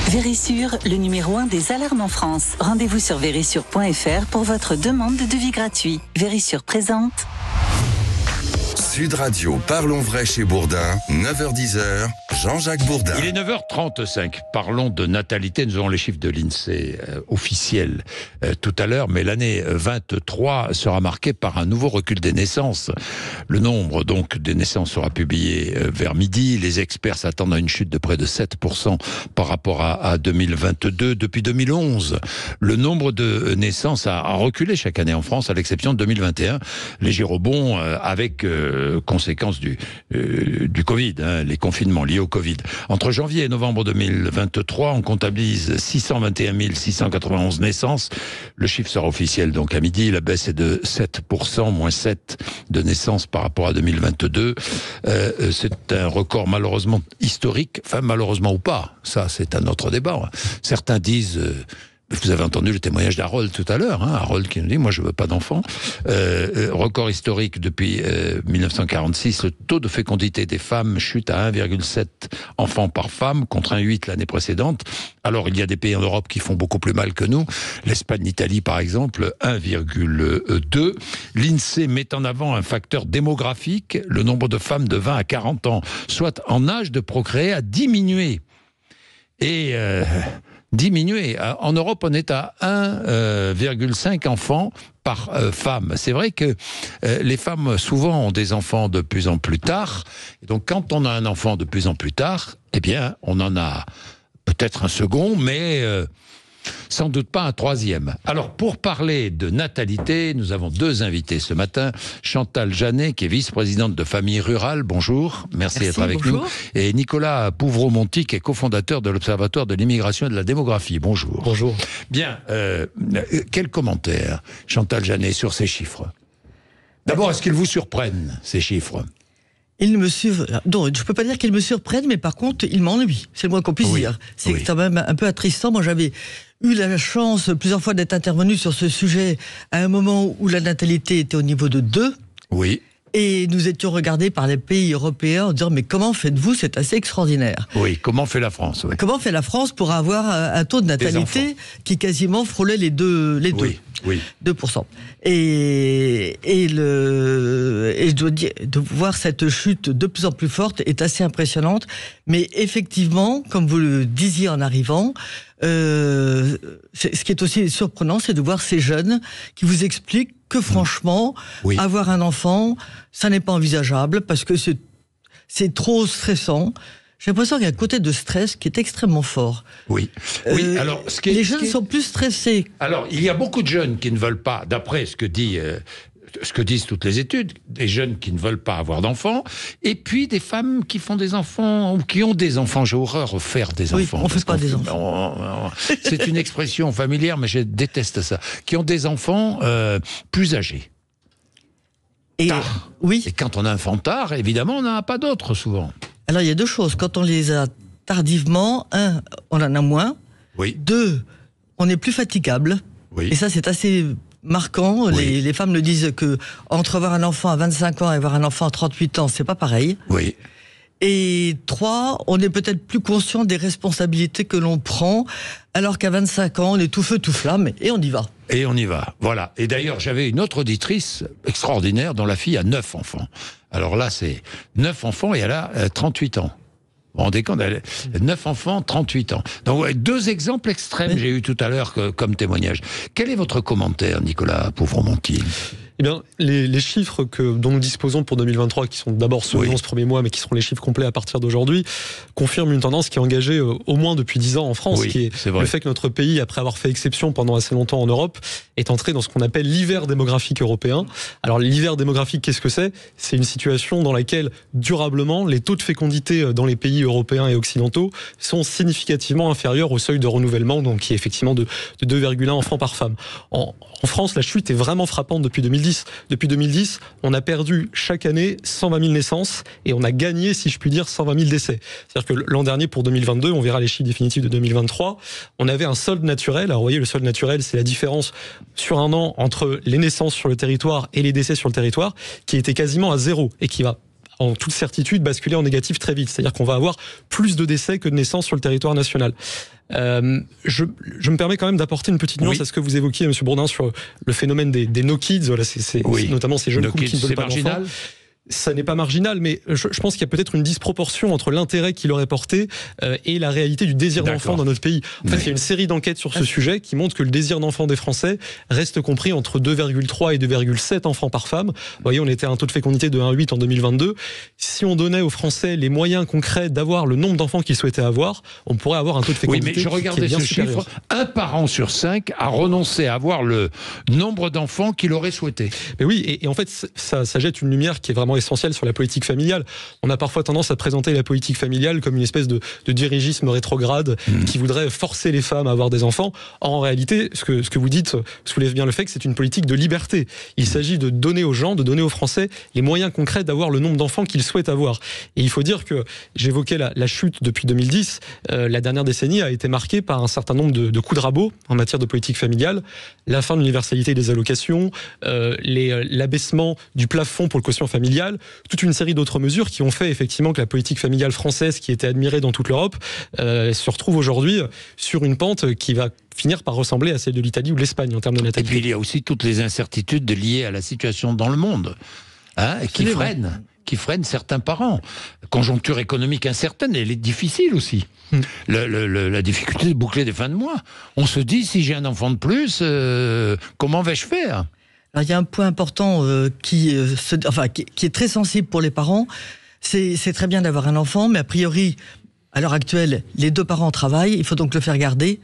Vérissure, le numéro 1 des alarmes en France. Rendez-vous sur vérissure.fr pour votre demande de devis gratuit. Vérissure présente. Sud Radio, Parlons Vrai chez Bourdin, 9h-10h, Jean-Jacques Bourdin. Il est 9h35, parlons de natalité, nous aurons les chiffres de l'INSEE officiels tout à l'heure, mais l'année 23 sera marquée par un nouveau recul des naissances. Le nombre donc des naissances sera publié vers midi, les experts s'attendent à une chute de près de 7% par rapport à 2022. Depuis 2011, le nombre de naissances a reculé chaque année en France, à l'exception de 2021. Léger rebond avec conséquences du Covid, les confinements liés au Covid. Entre janvier et novembre 2023, on comptabilise 621 691 naissances. Le chiffre sera officiel donc à midi. La baisse est de 7%, moins 7 de naissances par rapport à 2022. C'est un record malheureusement historique, enfin malheureusement ou pas, ça c'est un autre débat. Certains disent... Vous avez entendu le témoignage d'Harold tout à l'heure, Harold qui nous dit « moi je veux pas d'enfants ». Record historique depuis 1946, le taux de fécondité des femmes chute à 1,7 enfants par femme contre 1,8 l'année précédente. Alors il y a des pays en Europe qui font beaucoup plus mal que nous, l'Espagne, l'Italie par exemple, 1,2. L'INSEE met en avant un facteur démographique, le nombre de femmes de 20 à 40 ans, soit en âge de procréer, a diminué. Et... diminuer. En Europe, on est à 1,5 enfants par femme. C'est vrai que les femmes, souvent, ont des enfants de plus en plus tard. Et donc, quand on a un enfant de plus en plus tard, eh bien, on en a peut-être un second, mais sans doute pas un troisième. Alors, pour parler de natalité, nous avons deux invités ce matin. Chantal Janet, qui est vice-présidente de Famille Rurale. Bonjour, merci d'être avec nous. Et Nicolas Pouvreau-Monti, qui est cofondateur de l'Observatoire de l'immigration et de la démographie. Bonjour. Bonjour. Bien, quel commentaire, Chantal Janet, sur ces chiffres? D'abord, est-ce qu'ils vous surprennent, ces chiffres? Donc, je ne peux pas dire qu'ils me surprennent, mais par contre, ils m'ennuient. C'est le moins qu'on puisse dire. C'est quand même un peu attristant. Moi, j'avais eu la chance plusieurs fois d'être intervenu sur ce sujet à un moment où la natalité était au niveau de 2. Oui. Et nous étions regardés par les pays européens en disant « mais comment faites-vous? C'est assez extraordinaire ». Oui, comment fait la France? Oui. Comment fait la France pour avoir un taux de natalité qui quasiment frôlait les deux. Oui. 2%. Et je dois dire, de voir cette chute de plus en plus forte est assez impressionnante. Mais effectivement, comme vous le disiez en arrivant, ce qui est aussi surprenant, c'est de voir ces jeunes qui vous expliquent que franchement, avoir un enfant, ça n'est pas envisageable parce que c'est trop stressant. J'ai l'impression qu'il y a un côté de stress qui est extrêmement fort. Oui. Alors, les jeunes sont plus stressés. Alors, il y a beaucoup de jeunes qui ne veulent pas, d'après ce que disent toutes les études, des jeunes qui ne veulent pas avoir d'enfants, et puis des femmes qui font des enfants, ou qui ont des enfants. J'ai horreur de faire des enfants. On ne fait pas des enfants. C'est une expression familière, mais je déteste ça. Qui ont des enfants plus âgés. Et quand on a un enfant tard, évidemment, on n'en a pas d'autres, souvent. Alors, il y a deux choses. Quand on les a tardivement, on en a moins. Oui. 2, on est plus fatigable. Oui. Et ça, c'est assez marquant. Oui. Les femmes le disent que entre avoir un enfant à 25 ans et avoir un enfant à 38 ans, c'est pas pareil. Oui. Et 3, on est peut-être plus conscient des responsabilités que l'on prend, alors qu'à 25 ans, on est tout feu, tout flamme, et on y va. Et on y va, voilà. Et d'ailleurs, j'avais une autre auditrice extraordinaire dont la fille a 9 enfants. Alors là, c'est 9 enfants et elle a 38 ans. Vous vous rendez compte, elle a 9 enfants, 38 ans. Donc, deux exemples extrêmes j'ai eu tout à l'heure comme témoignage. Quel est votre commentaire, Nicolas Pouvreau-Monti ? Eh bien, les chiffres dont nous disposons pour 2023, qui sont d'abord ceux de 11 premiers mois, mais qui seront les chiffres complets à partir d'aujourd'hui, confirment une tendance qui est engagée au moins depuis 10 ans en France, qui est le fait que notre pays, après avoir fait exception pendant assez longtemps en Europe, est entré dans ce qu'on appelle l'hiver démographique européen. Alors, l'hiver démographique, qu'est-ce que c'est ? C'est une situation dans laquelle, durablement, les taux de fécondité dans les pays européens et occidentaux sont significativement inférieurs au seuil de renouvellement, donc qui est effectivement de 2,1 enfants par femme. En France, la chute est vraiment frappante depuis 2010. Depuis 2010, on a perdu chaque année 120 000 naissances et on a gagné, si je puis dire, 120 000 décès. C'est-à-dire que l'an dernier, pour 2022, on verra les chiffres définitifs de 2023, on avait un solde naturel. Alors vous voyez, le solde naturel, c'est la différence sur un an entre les naissances sur le territoire et les décès sur le territoire, qui était quasiment à 0 et qui va en toute certitude basculer en négatif très vite. C'est-à-dire qu'on va avoir plus de décès que de naissances sur le territoire national. Je me permets quand même d'apporter une petite nuance à ce que vous évoquiez, M. Bourdin, sur le phénomène des no kids. Voilà, c'est notamment ces jeunes couples qui ne veulent pas d'enfants. Ça n'est pas marginal, mais je pense qu'il y a peut-être une disproportion entre l'intérêt qu'il aurait porté et la réalité du désir d'enfant dans notre pays. En fait, il y a une série d'enquêtes sur ce sujet qui montrent que le désir d'enfant des Français reste compris entre 2,3 et 2,7 enfants par femme. Vous voyez, on était à un taux de fécondité de 1,8 en 2022. Si on donnait aux Français les moyens concrets d'avoir le nombre d'enfants qu'ils souhaitaient avoir, on pourrait avoir un taux de fécondité qui est bien supérieur. Oui, mais je regardais ce chiffre, un parent sur 5 a renoncé à avoir le nombre d'enfants qu'il aurait souhaité. Mais oui, et en fait, ça jette une lumière qui est vraiment essentiel sur la politique familiale. On a parfois tendance à présenter la politique familiale comme une espèce de dirigisme rétrograde qui voudrait forcer les femmes à avoir des enfants. Or, en réalité, ce que vous dites soulève bien le fait que c'est une politique de liberté. Il s'agit de donner aux gens, de donner aux Français les moyens concrets d'avoir le nombre d'enfants qu'ils souhaitent avoir. Et il faut dire que j'évoquais la chute depuis 2010. La dernière décennie a été marquée par un certain nombre de coups de rabot en matière de politique familiale. La fin de l'universalité des allocations, l'abaissement du plafond pour le quotient familial, toute une série d'autres mesures qui ont fait effectivement que la politique familiale française, qui était admirée dans toute l'Europe, se retrouve aujourd'hui sur une pente qui va finir par ressembler à celle de l'Italie ou de l'Espagne en termes de natalité. Et puis il y a aussi toutes les incertitudes liées à la situation dans le monde, qui freinent certains parents. Conjoncture économique incertaine, elle est difficile aussi. La difficulté de boucler des fins de mois. On se dit, si j'ai un enfant de plus, comment vais-je faire ? Alors, il y a un point important qui est très sensible pour les parents. C'est très bien d'avoir un enfant, mais a priori, à l'heure actuelle, les deux parents travaillent, il faut donc le faire garder.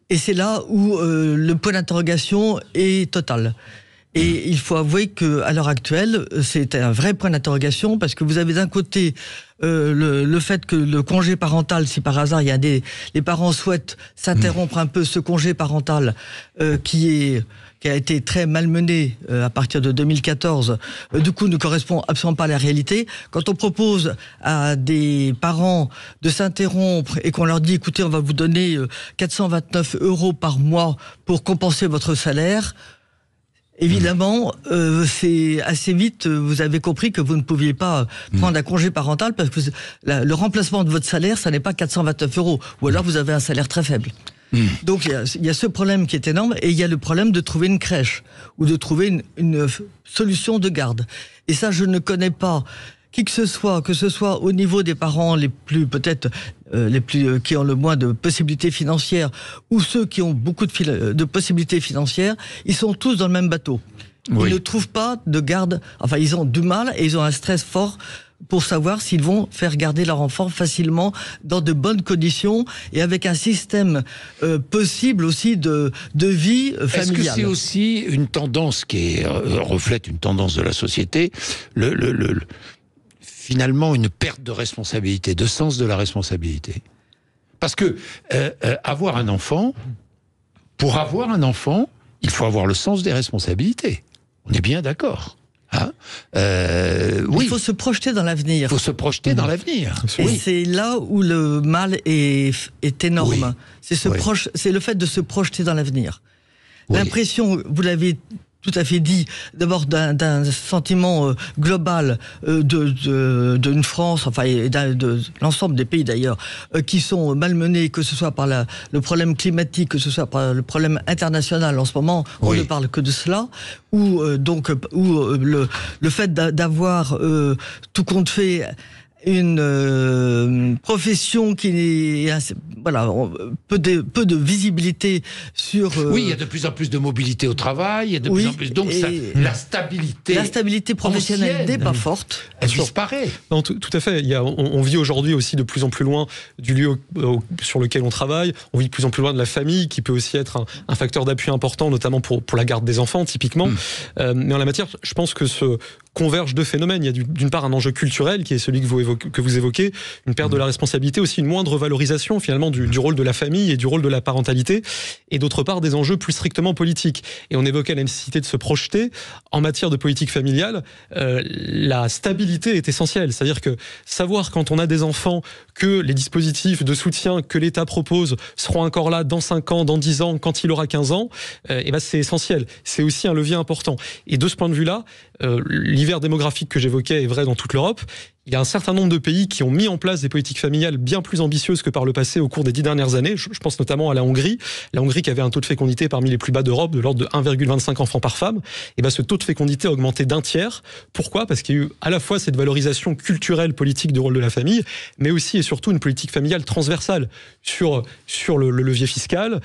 Et c'est là où le point d'interrogation est total. Et il faut avouer qu'à l'heure actuelle, c'est un vrai point d'interrogation, parce que vous avez d'un côté le fait que le congé parental, si par hasard les parents souhaitent s'interrompre un peu ce congé parental qui a été très malmené à partir de 2014, du coup ne correspond absolument pas à la réalité. Quand on propose à des parents de s'interrompre et qu'on leur dit, écoutez, on va vous donner 429 € par mois pour compenser votre salaire, évidemment, c'est assez vite, vous avez compris que vous ne pouviez pas prendre un congé parental parce que le remplacement de votre salaire, ça n'est pas 429 €, ou alors vous avez un salaire très faible. Donc il y a ce problème qui est énorme, et il y a le problème de trouver une crèche ou de trouver une solution de garde. Et ça, je ne connais pas qui que ce soit au niveau des parents les plus qui ont le moins de possibilités financières, ou ceux qui ont beaucoup de possibilités financières, ils sont tous dans le même bateau. Ils ne trouvent pas de garde, enfin ils ont du mal et ils ont un stress fort pour savoir s'ils vont faire garder leur enfant facilement dans de bonnes conditions et avec un système possible aussi de vie familiale. Est-ce que c'est aussi une tendance qui reflète une tendance de la société, finalement une perte de responsabilité, de sens de la responsabilité? Parce que avoir un enfant, pour avoir un enfant, il faut avoir le sens des responsabilités. On est bien d'accord. Oui. Il faut se projeter dans l'avenir. Il faut se projeter dans l'avenir. Et c'est là où le mal est énorme. C'est le fait de se projeter dans l'avenir. L'impression, vous l'avez tout à fait dit, d'abord d'un sentiment global d'une France, enfin de l'ensemble des pays d'ailleurs, qui sont malmenés, que ce soit par le problème climatique, que ce soit par le problème international. En ce moment, on ne parle que de cela, ou le fait d'avoir tout compte fait une profession qui est peu de visibilité sur. Oui, il y a de plus en plus de mobilité au travail, il y a de plus en plus. Donc la stabilité professionnelle n'est pas forte. Elle disparaît. Non, tout à fait. On vit aujourd'hui aussi de plus en plus loin du lieu sur lequel on travaille. On vit de plus en plus loin de la famille, qui peut aussi être un facteur d'appui important, notamment pour la garde des enfants, typiquement. Mais en la matière, je pense que convergent deux phénomènes. Il y a d'une part un enjeu culturel qui est celui que vous évoquez, une perte de la responsabilité, aussi une moindre valorisation finalement du rôle de la famille et du rôle de la parentalité, et d'autre part des enjeux plus strictement politiques. Et on évoquait la nécessité de se projeter. En matière de politique familiale, la stabilité est essentielle. C'est-à-dire que savoir quand on a des enfants que les dispositifs de soutien que l'État propose seront encore là dans 5 ans, dans 10 ans, quand il aura 15 ans, c'est essentiel. C'est aussi un levier important. Et de ce point de vue-là, l'hiver l'univers démographique que j'évoquais est vrai dans toute l'Europe. Il y a un certain nombre de pays qui ont mis en place des politiques familiales bien plus ambitieuses que par le passé au cours des 10 dernières années. Je pense notamment à la Hongrie. La Hongrie qui avait un taux de fécondité parmi les plus bas d'Europe, de l'ordre de 1,25 enfants par femme. Et ben, ce taux de fécondité a augmenté d'1/3. Pourquoi ? Parce qu'il y a eu à la fois cette valorisation culturelle, politique du rôle de la famille, mais aussi et surtout une politique familiale transversale sur le levier fiscal,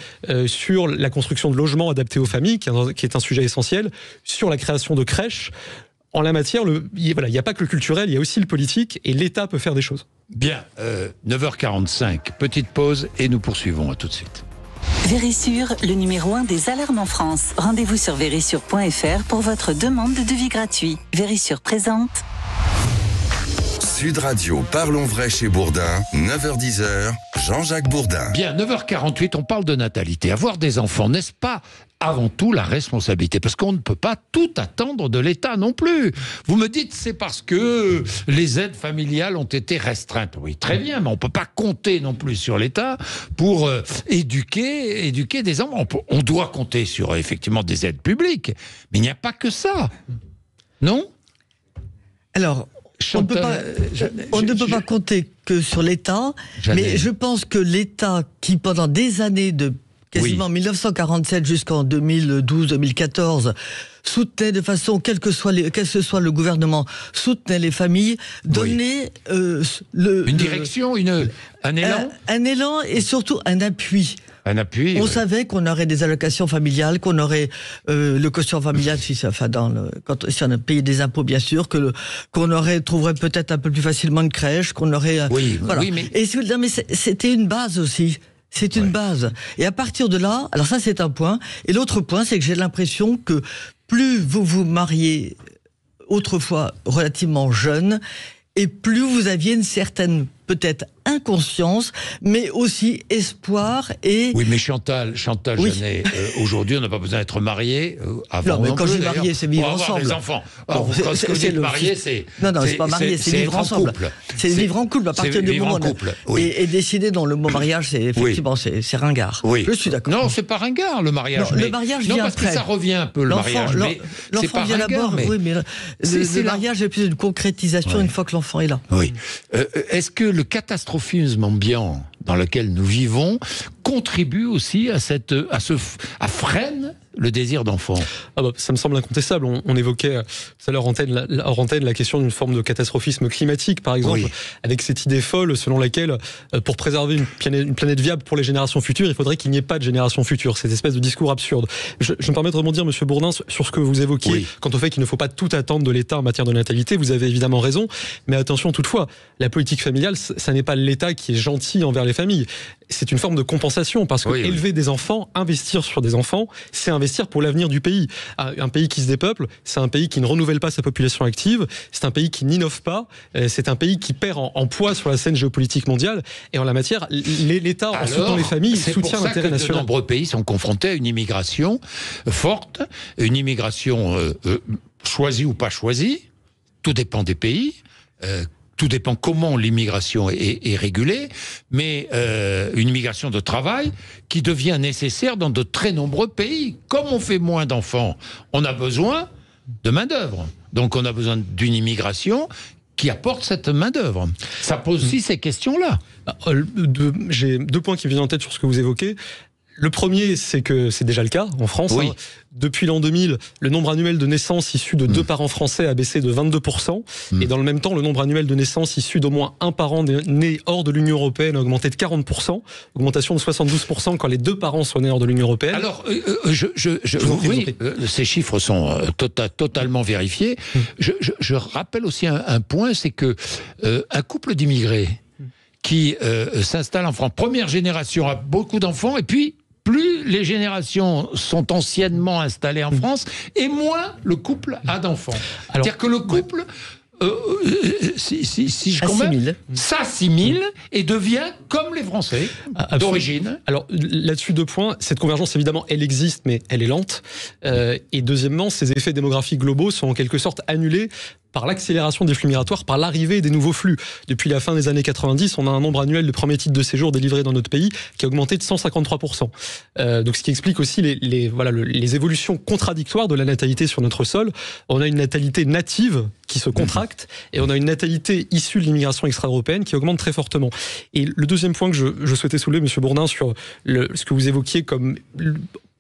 sur la construction de logements adaptés aux familles, qui est un sujet essentiel, sur la création de crèches. En la matière, il n'y a pas que le culturel, il y a aussi le politique, et l'État peut faire des choses. Bien, 9h45, petite pause, et nous poursuivons. À tout de suite. Vérissure, le numéro 1 des alarmes en France. Rendez-vous sur vérissure.fr pour votre demande de devis gratuit. Vérissure présente. Sud Radio, parlons vrai chez Bourdin, 9h-10h, Jean-Jacques Bourdin. Bien, 9h48, on parle de natalité. Avoir des enfants, n'est-ce pas avant tout la responsabilité? Parce qu'on ne peut pas tout attendre de l'État non plus. Vous me dites, c'est parce que les aides familiales ont été restreintes. Oui, très bien, mais on ne peut pas compter non plus sur l'État pour éduquer des enfants. On doit compter sur, effectivement, des aides publiques, mais il n'y a pas que ça. Non ? Alors, on ne peut pas compter que sur l'État, mais je pense que l'État qui, pendant des années, de quasiment 1947 jusqu'en 2012-2014, soutenait de façon, quel que soit le gouvernement, soutenait les familles, donnait une direction, un élan, un élan et surtout un appui. Un appui. On savait qu'on aurait des allocations familiales, qu'on aurait le quotient familial, si on a payé des impôts, bien sûr, qu'on trouverait peut-être un peu plus facilement une crèche, qu'on aurait. Voilà. Oui, mais c'était une base aussi. C'est une base. Et à partir de là, alors ça c'est un point. Et l'autre point, c'est que j'ai l'impression que plus vous vous mariez autrefois relativement jeune, et plus vous aviez une certaine, peut-être, inconscience, mais aussi espoir et... Oui, mais Chantal Jeannet, aujourd'hui, on n'a pas besoin d'être marié avant. Non, mais quand je dis marié, c'est vivre ensemble. Pour avoir des enfants. Alors, quand ce que vous dites marié, c'est... Non, c'est pas marié, c'est vivre ensemble. C'est vivre en couple, à partir du moment... Et décider dans le mot mariage, c'est effectivement, c'est ringard. Oui. Je suis d'accord. Non, c'est pas ringard, le mariage. Non, le mariage vient parce après. que ça revient un peu, le mariage. L'enfant vient d'abord, oui, mais le mariage est plus une concrétisation une fois que l'enfant est là. Oui. Est-ce que le catastrophisme ambiant dans lequel nous vivons contribue aussi à freine le désir d'enfant? Ça me semble incontestable. On évoquait tout à l'heure hors antenne la question d'une forme de catastrophisme climatique, par exemple, avec cette idée folle selon laquelle, pour préserver une planète viable pour les générations futures, il faudrait qu'il n'y ait pas de générations futures. Cette espèce de discours absurde. Je me permets de rebondir, Monsieur Bourdin, sur ce que vous évoquiez quant au fait qu'il ne faut pas tout attendre de l'État en matière de natalité. Vous avez évidemment raison, mais attention toutefois, la politique familiale, ça n'est pas l'État qui est gentil envers les familles. C'est une forme de compensation, parce que élever des enfants, investir sur des enfants, c'est investir pour l'avenir du pays. Un pays qui se dépeuple, c'est un pays qui ne renouvelle pas sa population active, c'est un pays qui n'innove pas, c'est un pays qui perd en poids sur la scène géopolitique mondiale, et en la matière, l'État, en soutenant les familles, soutient l'intérêt national. De nombreux pays sont confrontés à une immigration forte, une immigration choisie ou pas choisie, tout dépend des pays, tout dépend comment l'immigration est régulée, mais une immigration de travail qui devient nécessaire dans de très nombreux pays. Comme on fait moins d'enfants, on a besoin de main-d'œuvre. Donc on a besoin d'une immigration qui apporte cette main-d'œuvre. Ça pose aussi ces questions-là. J'ai 2 points qui me viennent en tête sur ce que vous évoquez. Le premier, c'est que c'est déjà le cas en France. Oui. Depuis l'an 2000, le nombre annuel de naissances issues de 2 parents français a baissé de 22%. Et dans le même temps, le nombre annuel de naissances issues d'au moins un parent né hors de l'Union européenne a augmenté de 40%. Augmentation de 72% quand les 2 parents sont nés hors de l'Union européenne. Alors, ces chiffres sont totalement vérifiés. Je rappelle aussi un point, c'est que un couple d'immigrés qui s'installe en France, première génération, a beaucoup d'enfants, et puis plus les générations sont anciennement installées en France, et moins le couple a d'enfants. C'est-à-dire que le couple s'assimile et devient comme les Français d'origine. Alors là-dessus 2 points. Cette convergence, évidemment, elle existe, mais elle est lente. Et deuxièmement, ces effets démographiques globaux sont en quelque sorte annulés par l'accélération des flux migratoires, par l'arrivée des nouveaux flux. Depuis la fin des années 90, on a un nombre annuel de premiers titres de séjour délivrés dans notre pays qui a augmenté de 153%. Donc ce qui explique aussi les évolutions contradictoires de la natalité sur notre sol. On a une natalité native qui se contracte et on a une natalité issue de l'immigration extra-européenne qui augmente très fortement. Et le deuxième point que je souhaitais soulever, M. Bourdin, sur ce que vous évoquiez comme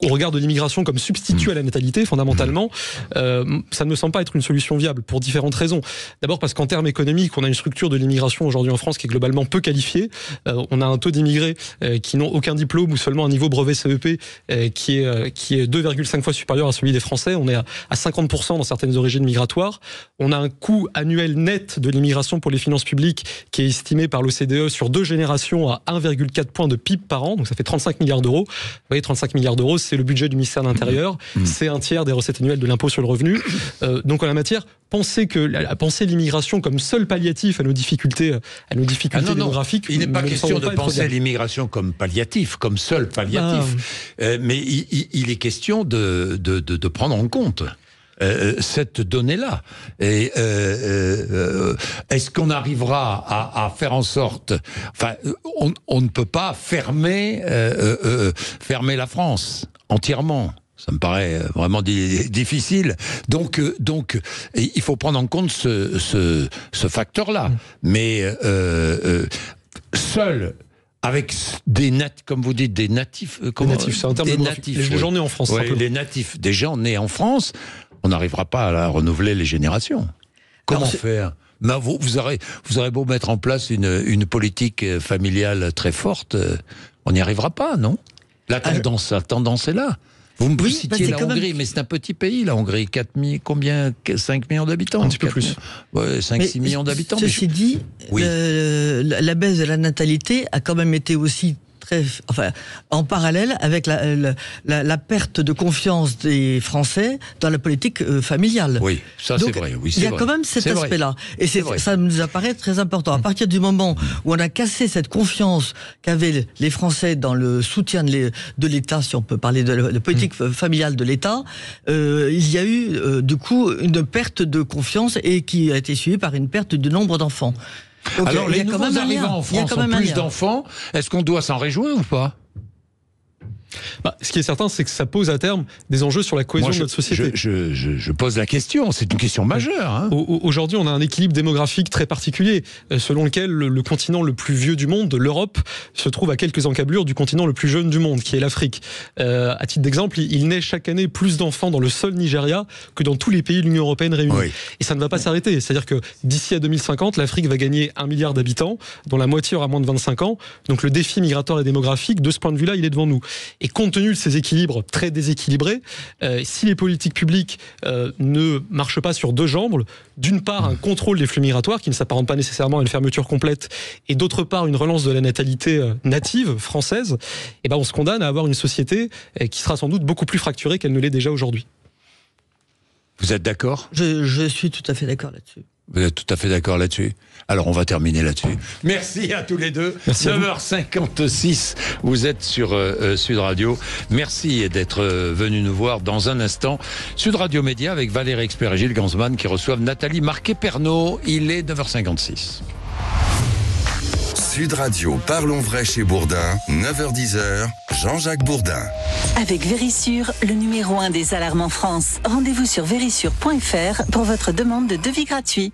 au regard de l'immigration comme substitut à la natalité, fondamentalement, ça ne me semble pas être une solution viable pour différentes raisons. D'abord parce qu'en termes économiques, on a une structure de l'immigration aujourd'hui en France qui est globalement peu qualifiée. On a un taux d'immigrés qui n'ont aucun diplôme ou seulement un niveau brevet CEP qui est 2,5 fois supérieur à celui des Français. On est à 50% dans certaines origines migratoires. On a un coût annuel net de l'immigration pour les finances publiques qui est estimé par l'OCDE sur 2 générations à 1,4 points de PIB par an. Donc ça fait 35 milliards d'euros. Vous voyez, 35 milliards d'euros, c'est le budget du ministère de l'Intérieur, c'est un tiers des recettes annuelles de l'impôt sur le revenu. Donc en la matière, penser l'immigration comme seul palliatif à nos difficultés, démographiques. Il n'est pas question de penser l'immigration comme palliatif, comme seul palliatif, mais il est question de prendre en compte cette donnée-là. Et est-ce qu'on arrivera à faire en sorte... Enfin, on ne peut pas fermer la France entièrement. Ça me paraît vraiment difficile. Donc, il faut prendre en compte ce facteur-là. Mais seul... avec comme vous dites, des natifs... c'est un terme des gens nés en France. Oui, les natifs, des gens nés en France, on n'arrivera pas à renouveler les générations. Comment faire ? Mais vous aurez beau mettre en place une politique familiale très forte, on n'y arrivera pas, non ? La tendance est là. Vous me citiez la Hongrie, mais c'est un petit pays, la Hongrie. 5 millions d'habitants. Un petit peu plus. Ouais, 5-6 millions d'habitants. Ceci dit, la baisse de la natalité a quand même été aussi en parallèle avec la perte de confiance des Français dans la politique familiale. Oui, ça c'est vrai. Oui, il y a quand même cet aspect-là. Et ça nous apparaît très important. À partir du moment où on a cassé cette confiance qu'avaient les Français dans le soutien de l'État, si on peut parler de la politique familiale de l'État, il y a eu du coup une perte de confiance et qui a été suivie par une perte du nombre d'enfants. Donc, alors, les nouveaux arrivants en France ont plus d'enfants. Est-ce qu'on doit s'en réjouir ou pas ? Ce qui est certain, c'est que ça pose à terme des enjeux sur la cohésion de notre société. Je pose la question, c'est une question majeure. Hein. Aujourd'hui, on a un équilibre démographique très particulier, selon lequel le continent le plus vieux du monde, l'Europe, se trouve à quelques encablures du continent le plus jeune du monde, qui est l'Afrique. À titre d'exemple, il naît chaque année plus d'enfants dans le seul Nigeria que dans tous les pays de l'Union européenne réunis. Oui. Et ça ne va pas s'arrêter. C'est-à-dire que d'ici à 2050, l'Afrique va gagner 1 milliard d'habitants, dont la moitié aura moins de 25 ans. Donc le défi migratoire et démographique, de ce point de vue-là, il est devant nous. Et compte tenu de ces équilibres très déséquilibrés, si les politiques publiques ne marchent pas sur 2 jambes, d'une part un contrôle des flux migratoires qui ne s'apparente pas nécessairement à une fermeture complète, et d'autre part une relance de la natalité native française, on se condamne à avoir une société qui sera sans doute beaucoup plus fracturée qu'elle ne l'est déjà aujourd'hui. Vous êtes d'accord ? Je suis tout à fait d'accord là-dessus. Vous êtes tout à fait d'accord là-dessus ? Alors on va terminer là-dessus. Merci à tous les deux. 9h56, vous êtes sur Sud Radio. Merci d'être venus nous voir dans un instant. Sud Radio Média avec Valérie Expert et Gilles Gansman qui reçoivent Nathalie Marquet-Pernot. Il est 9h56. Sud Radio, parlons vrai chez Bourdin, 9h-10h, Jean-Jacques Bourdin. Avec Vérissure, le numéro 1 des alarmes en France. Rendez-vous sur vérissure.fr pour votre demande de devis gratuit.